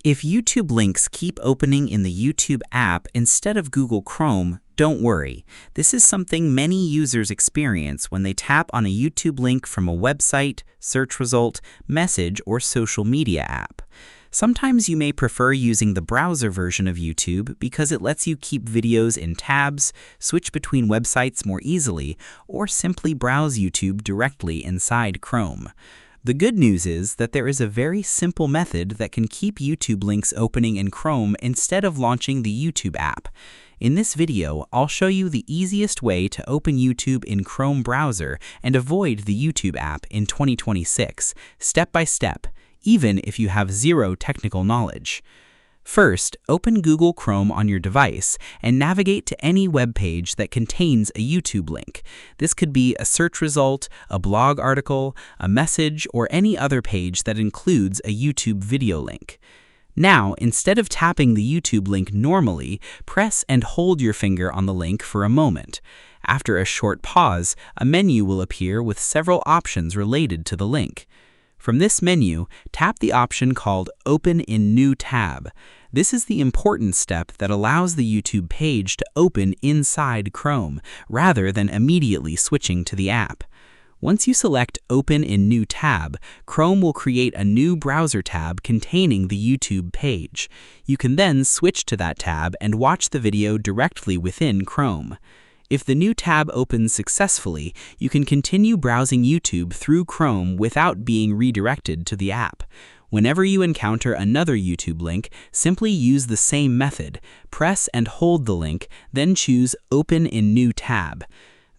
If YouTube links keep opening in the YouTube app instead of Google Chrome, don't worry. This is something many users experience when they tap on a YouTube link from a website, search result, message, or social media app. Sometimes you may prefer using the browser version of YouTube because it lets you keep videos in tabs, switch between websites more easily, or simply browse YouTube directly inside Chrome. The good news is that there is a very simple method that can keep YouTube links opening in Chrome instead of launching the YouTube app. In this video, I'll show you the easiest way to open YouTube in Chrome browser and avoid the YouTube app in 2026, step by step, even if you have zero technical knowledge. First, open Google Chrome on your device and navigate to any web page that contains a YouTube link. This could be a search result, a blog article, a message, or any other page that includes a YouTube video link. Now, instead of tapping the YouTube link normally, press and hold your finger on the link for a moment. After a short pause, a menu will appear with several options related to the link. From this menu, tap the option called Open in New Tab. This is the important step that allows the YouTube page to open inside Chrome, rather than immediately switching to the app. Once you select Open in New Tab, Chrome will create a new browser tab containing the YouTube page. You can then switch to that tab and watch the video directly within Chrome. If the new tab opens successfully, you can continue browsing YouTube through Chrome without being redirected to the app. Whenever you encounter another YouTube link, simply use the same method. Press and hold the link, then choose Open in New Tab.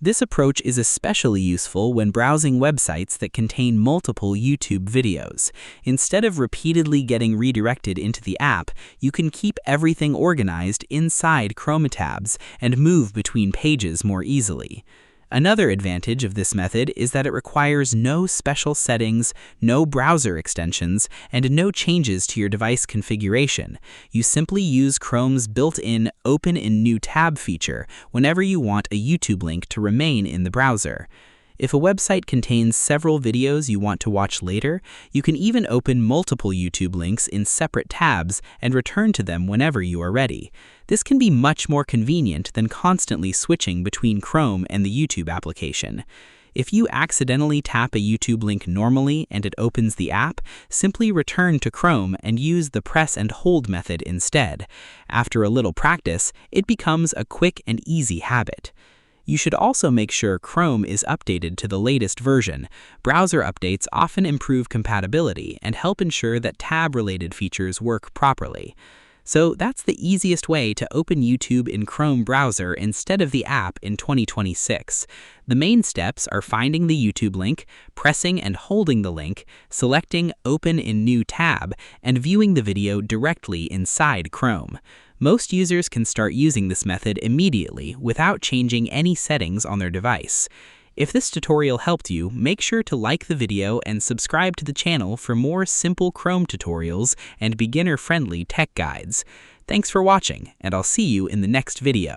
This approach is especially useful when browsing websites that contain multiple YouTube videos. Instead of repeatedly getting redirected into the app, you can keep everything organized inside Chrome tabs and move between pages more easily. Another advantage of this method is that it requires no special settings, no browser extensions, and no changes to your device configuration. You simply use Chrome's built-in Open in New Tab feature whenever you want a YouTube link to remain in the browser. If a website contains several videos you want to watch later, you can even open multiple YouTube links in separate tabs and return to them whenever you are ready. This can be much more convenient than constantly switching between Chrome and the YouTube application. If you accidentally tap a YouTube link normally and it opens the app, simply return to Chrome and use the press and hold method instead. After a little practice, it becomes a quick and easy habit. You should also make sure Chrome is updated to the latest version. Browser updates often improve compatibility and help ensure that tab-related features work properly. So that's the easiest way to open YouTube in Chrome browser instead of the app in 2026. The main steps are finding the YouTube link, pressing and holding the link, selecting Open in New Tab, and viewing the video directly inside Chrome. Most users can start using this method immediately without changing any settings on their device. If this tutorial helped you, make sure to like the video and subscribe to the channel for more simple Chrome tutorials and beginner-friendly tech guides. Thanks for watching, and I'll see you in the next video.